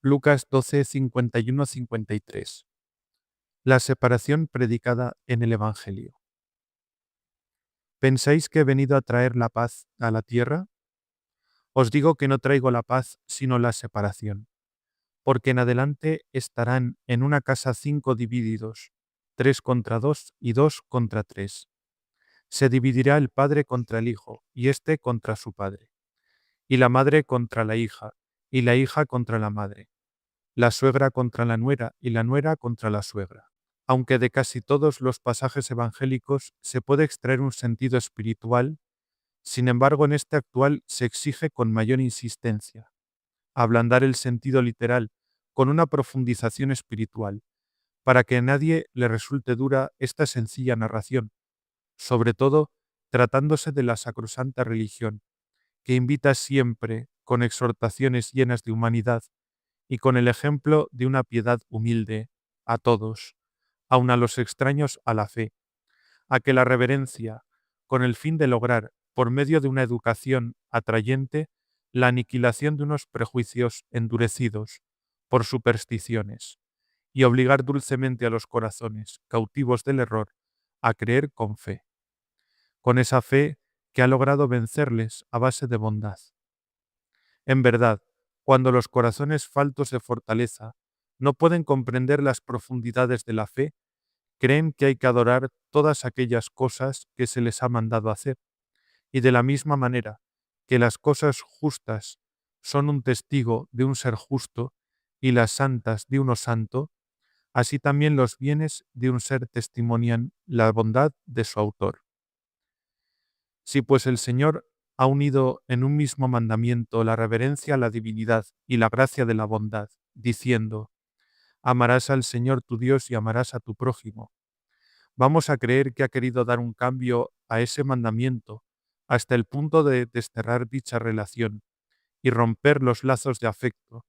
Lucas 12, 51-53. La separación predicada en el Evangelio. ¿Pensáis que he venido a traer la paz a la tierra? Os digo que no traigo la paz, sino la separación. Porque en adelante estarán en una casa 5 divididos, 3 contra 2 y 2 contra 3. Se dividirá el padre contra el hijo, y éste contra su padre, y la madre contra la hija, y la hija contra la madre, la suegra contra la nuera, y la nuera contra la suegra. Aunque de casi todos los pasajes evangélicos se puede extraer un sentido espiritual, sin embargo en este actual se exige con mayor insistencia ablandar el sentido literal con una profundización espiritual, para que a nadie le resulte dura esta sencilla narración, sobre todo tratándose de la sacrosanta religión, que invita siempre, con exhortaciones llenas de humanidad y con el ejemplo de una piedad humilde, a todos, aun a los extraños a la fe, a que la reverencia, con el fin de lograr, por medio de una educación atrayente, la aniquilación de unos prejuicios endurecidos por supersticiones, y obligar dulcemente a los corazones cautivos del error a creer con fe, con esa fe que ha logrado vencerles a base de bondad. En verdad, cuando los corazones faltos de fortaleza no pueden comprender las profundidades de la fe, creen que hay que adorar todas aquellas cosas que se les ha mandado hacer, y de la misma manera que las cosas justas son un testigo de un ser justo y las santas de uno santo, así también los bienes de un ser testimonian la bondad de su autor. Si pues el Señor ha unido en un mismo mandamiento la reverencia a la divinidad y la gracia de la bondad, diciendo, amarás al Señor tu Dios y amarás a tu prójimo, vamos a creer que ha querido dar un cambio a ese mandamiento hasta el punto de desterrar dicha relación y romper los lazos de afecto,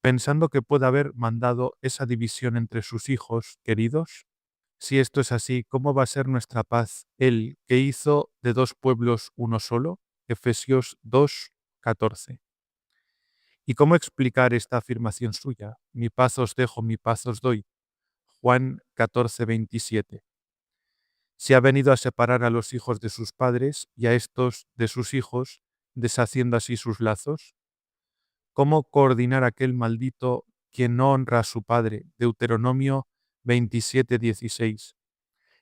pensando que puede haber mandado esa división entre sus hijos queridos? Si esto es así, ¿cómo va a ser nuestra paz Él que hizo de dos pueblos uno solo? Efesios 2, 14. ¿Y cómo explicar esta afirmación suya? Mi paz os dejo, mi paz os doy. Juan 14, 27. Si ha venido a separar a los hijos de sus padres y a estos de sus hijos, deshaciendo así sus lazos. ¿Cómo coordinar aquel maldito quien no honra a su padre? Deuteronomio 27:16.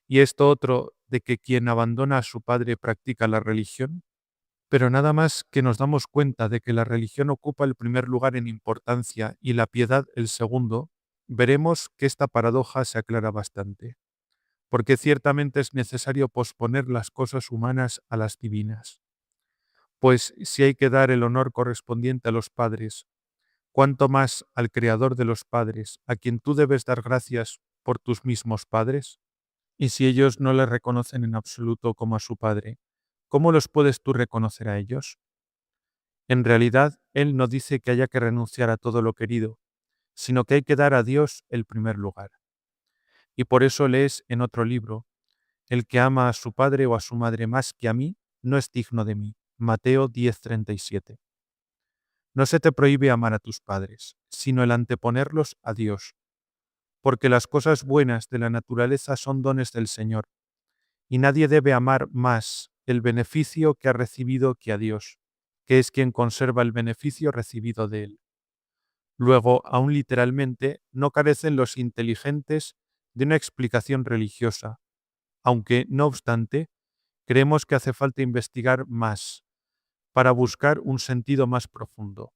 Y esto otro de que quien abandona a su padre practica la religión. Pero nada más que nos damos cuenta de que la religión ocupa el primer lugar en importancia y la piedad el segundo, veremos que esta paradoja se aclara bastante. Porque ciertamente es necesario posponer las cosas humanas a las divinas. Pues si hay que dar el honor correspondiente a los padres, ¿cuánto más al Creador de los padres, a quien tú debes dar gracias por tus mismos padres? Y si ellos no le reconocen en absoluto como a su Padre, ¿cómo los puedes tú reconocer a ellos? En realidad, Él no dice que haya que renunciar a todo lo querido, sino que hay que dar a Dios el primer lugar. Y por eso lees en otro libro, el que ama a su padre o a su madre más que a mí, no es digno de mí. Mateo 10:37. No se te prohíbe amar a tus padres, sino el anteponerlos a Dios, porque las cosas buenas de la naturaleza son dones del Señor, y nadie debe amar más el beneficio que ha recibido que a Dios, que es quien conserva el beneficio recibido de él. Luego, aún literalmente, no carecen los inteligentes de una explicación religiosa, aunque, no obstante, creemos que hace falta investigar más para buscar un sentido más profundo.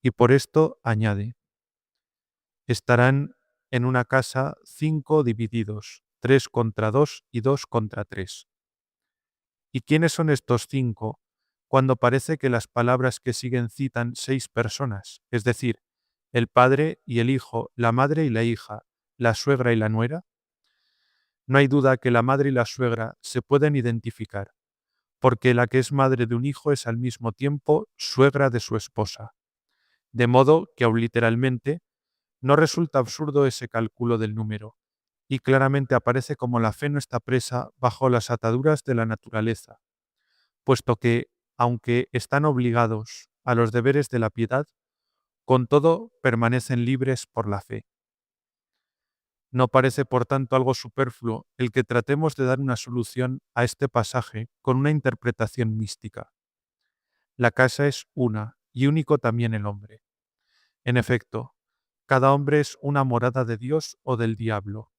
Y por esto añade, estarán en una casa 5 divididos, 3 contra 2 y 2 contra 3. ¿Y quiénes son estos 5 cuando parece que las palabras que siguen citan 6 personas, es decir, el padre y el hijo, la madre y la hija, la suegra y la nuera? No hay duda que la madre y la suegra se pueden identificar, porque la que es madre de un hijo es al mismo tiempo suegra de su esposa. De modo que, aun literalmente, no resulta absurdo ese cálculo del número, y claramente aparece como la fe no está presa bajo las ataduras de la naturaleza, puesto que, aunque están obligados a los deberes de la piedad, Con todo, permanecen libres por la fe. No parece, por tanto, algo superfluo el que tratemos de dar una solución a este pasaje con una interpretación mística. La casa es una, y único también el hombre. En efecto, cada hombre es una morada de Dios o del diablo.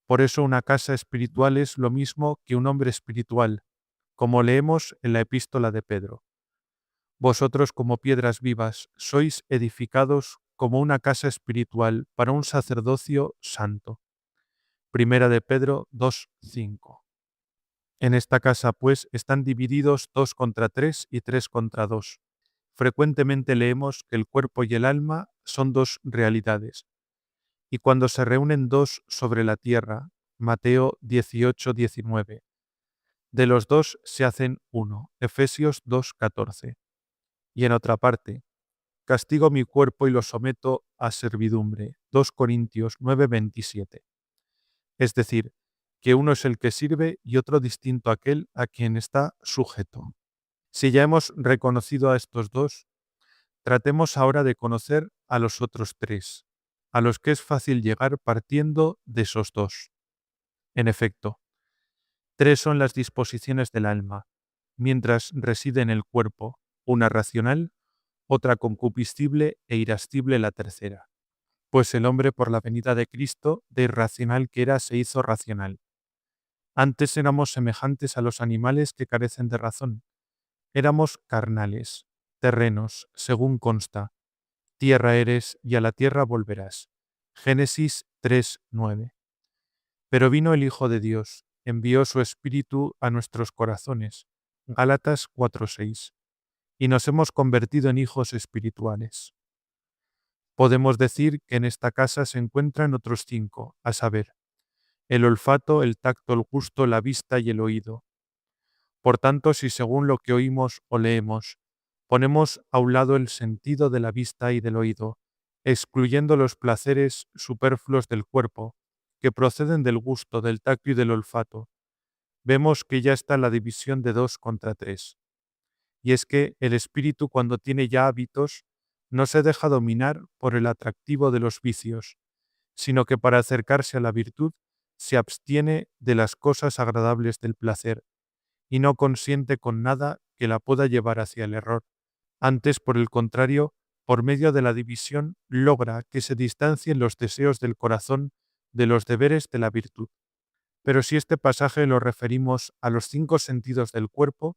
Por eso una casa espiritual es lo mismo que un hombre espiritual, como leemos en la epístola de Pedro. Vosotros como piedras vivas sois edificados como una casa espiritual para un sacerdocio santo. Primera de Pedro 2:5. En esta casa, pues, están divididos 2 contra 3 y 3 contra 2. Frecuentemente leemos que el cuerpo y el alma son dos realidades, y cuando se reúnen dos sobre la tierra, Mateo 18:19, de los dos se hacen uno, Efesios 2:14. Y en otra parte, castigo mi cuerpo y lo someto a servidumbre, 2 Corintios 9:27. Es decir, que uno es el que sirve y otro distinto aquel a quien está sujeto. Si ya hemos reconocido a estos dos, tratemos ahora de conocer a los otros tres, a los que es fácil llegar partiendo de esos dos. En efecto, tres son las disposiciones del alma, mientras reside en el cuerpo, una racional, otra concupiscible e irascible la tercera. Pues el hombre por la venida de Cristo, de irracional que era, se hizo racional. Antes éramos semejantes a los animales que carecen de razón. Éramos carnales, terrenos, según consta. Tierra eres y a la tierra volverás. Génesis 3:9. Pero vino el Hijo de Dios, envió su Espíritu a nuestros corazones. Gálatas 4:6. Y nos hemos convertido en hijos espirituales. Podemos decir que en esta casa se encuentran otros 5, a saber, el olfato, el tacto, el gusto, la vista y el oído. Por tanto, si según lo que oímos o leemos, ponemos a un lado el sentido de la vista y del oído, excluyendo los placeres superfluos del cuerpo, que proceden del gusto, del tacto y del olfato, vemos que ya está la división de 2 contra 3. Y es que el espíritu, cuando tiene ya hábitos, no se deja dominar por el atractivo de los vicios, sino que para acercarse a la virtud se abstiene de las cosas agradables del placer, y no consiente con nada que la pueda llevar hacia el error. Antes, por el contrario, por medio de la división, logra que se distancien los deseos del corazón de los deberes de la virtud. Pero si este pasaje lo referimos a los 5 sentidos del cuerpo,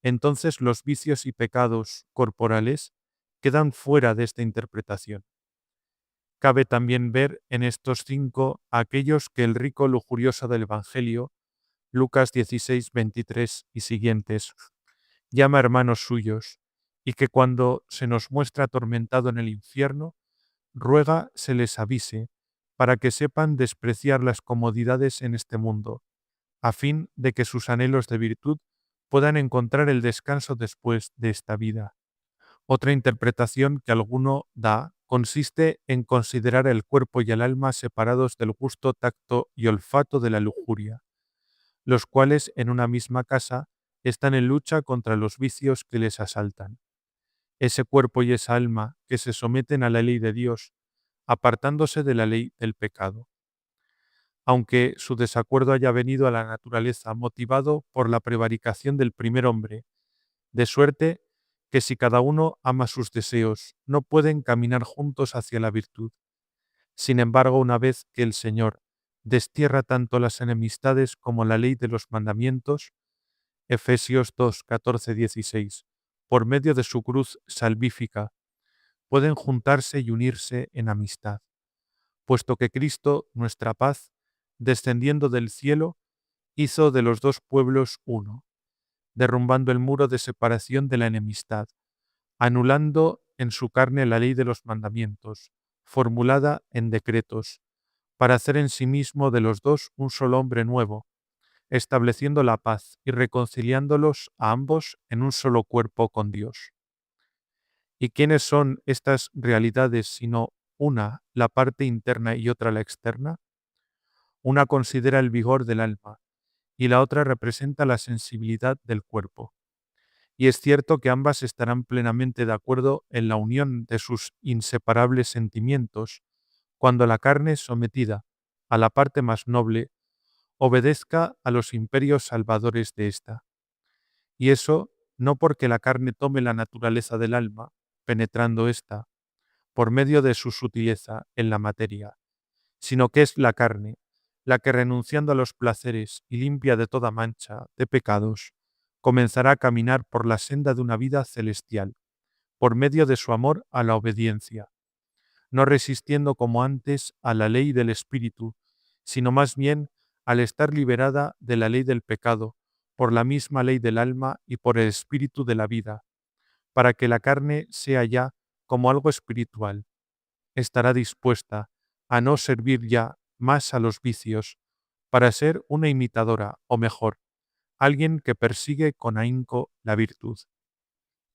entonces los vicios y pecados corporales quedan fuera de esta interpretación. Cabe también ver en estos 5 a aquellos que el rico lujurioso del Evangelio, Lucas 16:23 y siguientes, llama hermanos suyos, y que cuando se nos muestra atormentado en el infierno, ruega se les avise, para que sepan despreciar las comodidades en este mundo, a fin de que sus anhelos de virtud puedan encontrar el descanso después de esta vida. Otra interpretación que alguno da consiste en considerar el cuerpo y el alma separados del gusto, tacto y olfato de la lujuria, los cuales en una misma casa están en lucha contra los vicios que les asaltan. Ese cuerpo y esa alma que se someten a la ley de Dios, apartándose de la ley del pecado. Aunque su desacuerdo haya venido a la naturaleza motivado por la prevaricación del primer hombre, de suerte que si cada uno ama sus deseos, no pueden caminar juntos hacia la virtud. Sin embargo, una vez que el Señor destierra tanto las enemistades como la ley de los mandamientos, Efesios 2:14-16, por medio de su cruz salvífica, pueden juntarse y unirse en amistad, puesto que Cristo, nuestra paz, descendiendo del cielo, hizo de los dos pueblos uno, derrumbando el muro de separación de la enemistad, anulando en su carne la ley de los mandamientos, formulada en decretos, para hacer en sí mismo de los dos un solo hombre nuevo, estableciendo la paz y reconciliándolos a ambos en un solo cuerpo con Dios. ¿Y quiénes son estas realidades sino una, la parte interna y otra la externa? Una considera el vigor del alma y la otra representa la sensibilidad del cuerpo. Y es cierto que ambas estarán plenamente de acuerdo en la unión de sus inseparables sentimientos, cuando la carne sometida a la parte más noble obedezca a los imperios salvadores de ésta. Y eso no porque la carne tome la naturaleza del alma, penetrando ésta, por medio de su sutileza en la materia, sino que es la carne, la que renunciando a los placeres y limpia de toda mancha de pecados, comenzará a caminar por la senda de una vida celestial, por medio de su amor a la obediencia, no resistiendo como antes a la ley del Espíritu, sino más bien al estar liberada de la ley del pecado, por la misma ley del alma y por el Espíritu de la vida, para que la carne sea ya como algo espiritual. Estará dispuesta a no servir ya más a los vicios, para ser una imitadora, o mejor, alguien que persigue con ahínco la virtud.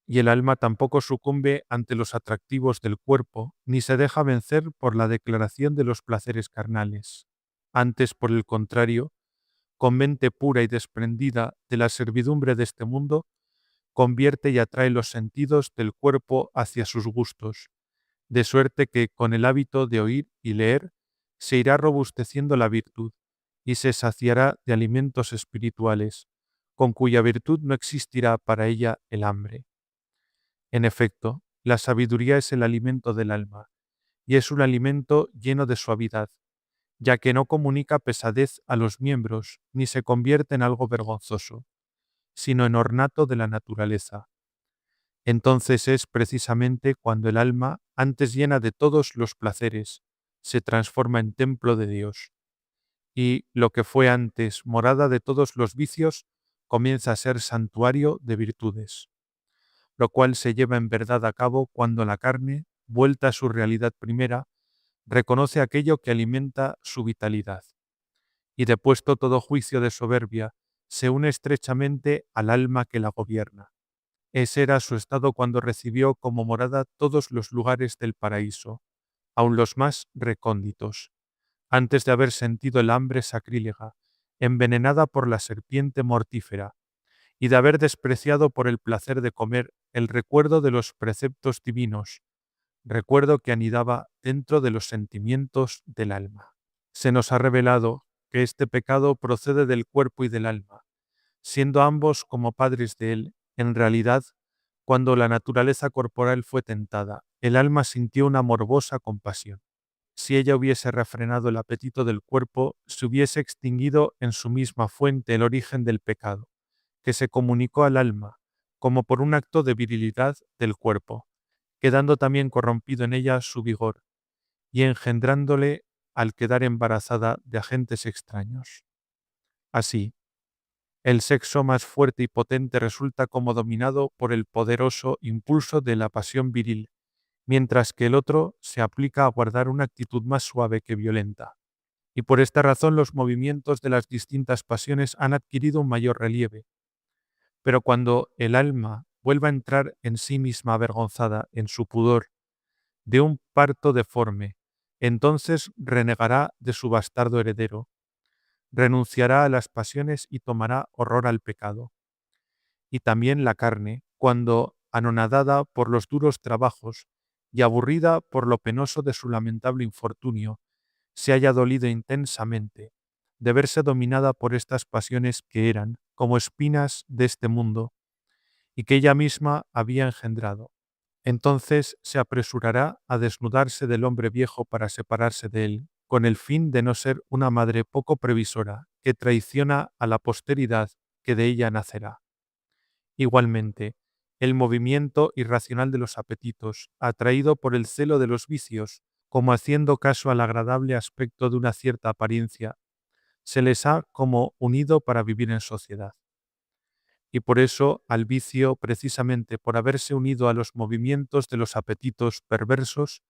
Y el alma tampoco sucumbe ante los atractivos del cuerpo, ni se deja vencer por la declaración de los placeres carnales. Antes, por el contrario, con mente pura y desprendida de la servidumbre de este mundo, convierte y atrae los sentidos del cuerpo hacia sus gustos, de suerte que con el hábito de oír y leer se irá robusteciendo la virtud y se saciará de alimentos espirituales, con cuya virtud no existirá para ella el hambre. En efecto, la sabiduría es el alimento del alma, y es un alimento lleno de suavidad, ya que no comunica pesadez a los miembros ni se convierte en algo vergonzoso, sino en ornato de la naturaleza. Entonces es precisamente cuando el alma, antes llena de todos los placeres, se transforma en templo de Dios, y lo que fue antes morada de todos los vicios comienza a ser santuario de virtudes, lo cual se lleva en verdad a cabo cuando la carne, vuelta a su realidad primera, reconoce aquello que alimenta su vitalidad, y depuesto todo juicio de soberbia, se une estrechamente al alma que la gobierna. Ese era su estado cuando recibió como morada todos los lugares del paraíso, aun los más recónditos, antes de haber sentido el hambre sacrílega, envenenada por la serpiente mortífera, y de haber despreciado por el placer de comer el recuerdo de los preceptos divinos, recuerdo que anidaba dentro de los sentimientos del alma. Se nos ha revelado que este pecado procede del cuerpo y del alma, siendo ambos como padres de él. En realidad, cuando la naturaleza corporal fue tentada, el alma sintió una morbosa compasión. Si ella hubiese refrenado el apetito del cuerpo, se hubiese extinguido en su misma fuente el origen del pecado, que se comunicó al alma, como por un acto de virilidad del cuerpo, quedando también corrompido en ella su vigor, y engendrándole al quedar embarazada de agentes extraños. Así, el sexo más fuerte y potente resulta como dominado por el poderoso impulso de la pasión viril, mientras que el otro se aplica a guardar una actitud más suave que violenta. Y por esta razón los movimientos de las distintas pasiones han adquirido un mayor relieve. Pero cuando el alma vuelva a entrar en sí misma avergonzada en su pudor de un parto deforme, entonces renegará de su bastardo heredero, renunciará a las pasiones y tomará horror al pecado. Y también la carne, cuando, anonadada por los duros trabajos y aburrida por lo penoso de su lamentable infortunio, se haya dolido intensamente de verse dominada por estas pasiones que eran como espinas de este mundo y que ella misma había engendrado. Entonces se apresurará a desnudarse del hombre viejo para separarse de él, con el fin de no ser una madre poco previsora que traiciona a la posteridad que de ella nacerá. Igualmente, el movimiento irracional de los apetitos, atraído por el celo de los vicios, como haciendo caso al agradable aspecto de una cierta apariencia, se les ha como unido para vivir en sociedad. Y por eso al vicio, precisamente por haberse unido a los movimientos de los apetitos perversos,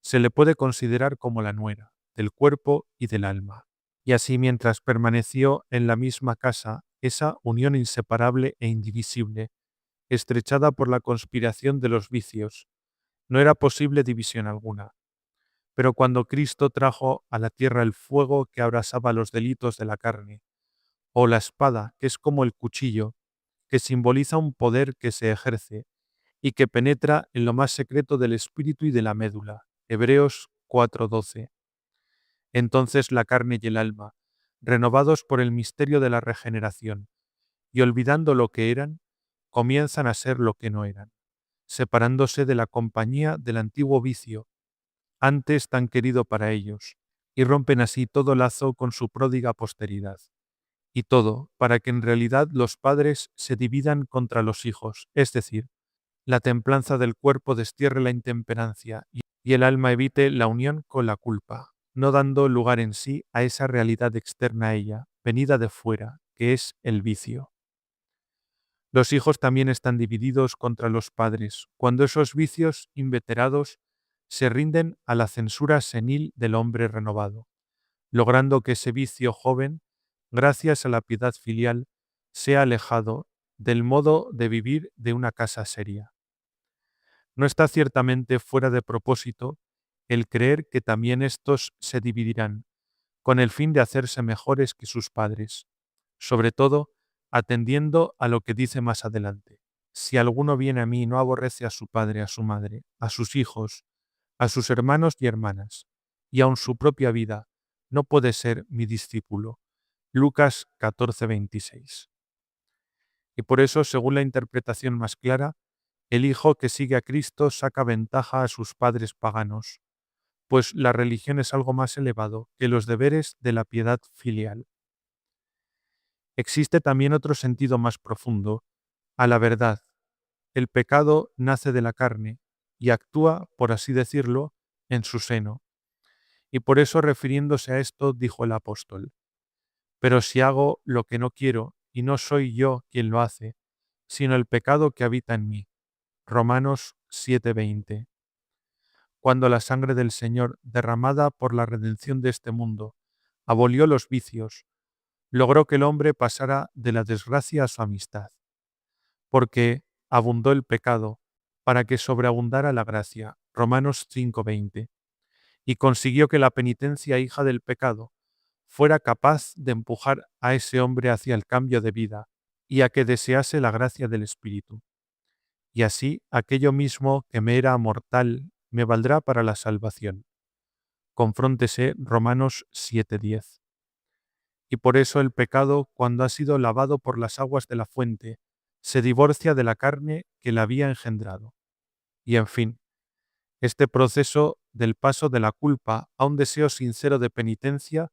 se le puede considerar como la nuera, del cuerpo y del alma. Y así mientras permaneció en la misma casa, esa unión inseparable e indivisible, estrechada por la conspiración de los vicios, no era posible división alguna. Pero cuando Cristo trajo a la tierra el fuego que abrasaba los delitos de la carne, o la espada, que es como el cuchillo, que simboliza un poder que se ejerce y que penetra en lo más secreto del espíritu y de la médula. Hebreos 4:12. Entonces la carne y el alma, renovados por el misterio de la regeneración, y olvidando lo que eran, comienzan a ser lo que no eran, separándose de la compañía del antiguo vicio, antes tan querido para ellos, y rompen así todo lazo con su pródiga posteridad. Y todo para que en realidad los padres se dividan contra los hijos, es decir, la templanza del cuerpo destierre la intemperancia y el alma evite la unión con la culpa, no dando lugar en sí a esa realidad externa a ella, venida de fuera, que es el vicio. Los hijos también están divididos contra los padres, cuando esos vicios inveterados se rinden a la censura senil del hombre renovado, logrando que ese vicio joven, gracias a la piedad filial, sea alejado del modo de vivir de una casa seria. No está ciertamente fuera de propósito el creer que también éstos se dividirán, con el fin de hacerse mejores que sus padres, sobre todo atendiendo a lo que dice más adelante. Si alguno viene a mí y no aborrece a su padre, a su madre, a sus hijos, a sus hermanos y hermanas, y aun su propia vida, no puede ser mi discípulo. Lucas 14:26. Y por eso, según la interpretación más clara, el hijo que sigue a Cristo saca ventaja a sus padres paganos, pues la religión es algo más elevado que los deberes de la piedad filial. Existe también otro sentido más profundo, a la verdad. El pecado nace de la carne y actúa, por así decirlo, en su seno. Y por eso, refiriéndose a esto, dijo el apóstol: pero si hago lo que no quiero, y no soy yo quien lo hace, sino el pecado que habita en mí. Romanos 7:20. Cuando la sangre del Señor, derramada por la redención de este mundo, abolió los vicios, logró que el hombre pasara de la desgracia a su amistad, porque abundó el pecado, para que sobreabundara la gracia. Romanos 5:20. Y consiguió que la penitencia hija del pecado fuera capaz de empujar a ese hombre hacia el cambio de vida y a que desease la gracia del Espíritu. Y así aquello mismo que me era mortal me valdrá para la salvación. Confróntese Romanos 7:10. Y por eso el pecado, cuando ha sido lavado por las aguas de la fuente, se divorcia de la carne que la había engendrado. Y en fin, este proceso del paso de la culpa a un deseo sincero de penitencia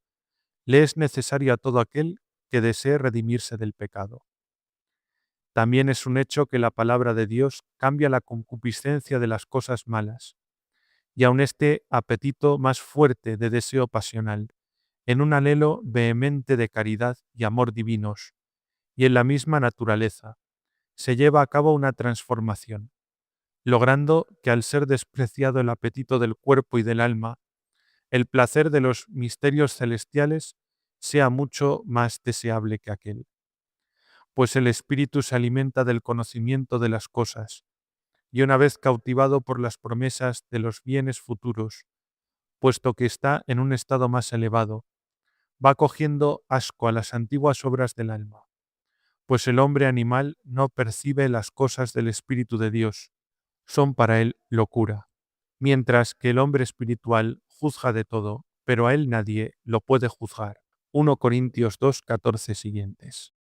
le es necesario a todo aquel que desee redimirse del pecado. También es un hecho que la palabra de Dios cambia la concupiscencia de las cosas malas, y aun este apetito más fuerte de deseo pasional, en un anhelo vehemente de caridad y amor divinos, y en la misma naturaleza, se lleva a cabo una transformación, logrando que al ser despreciado el apetito del cuerpo y del alma, el placer de los misterios celestiales sea mucho más deseable que aquel. Pues el espíritu se alimenta del conocimiento de las cosas, y una vez cautivado por las promesas de los bienes futuros, puesto que está en un estado más elevado, va cogiendo asco a las antiguas obras del alma, pues el hombre animal no percibe las cosas del Espíritu de Dios, son para él locura, mientras que el hombre espiritual juzga de todo, pero a él nadie lo puede juzgar. 1 Corintios 2:14 siguientes.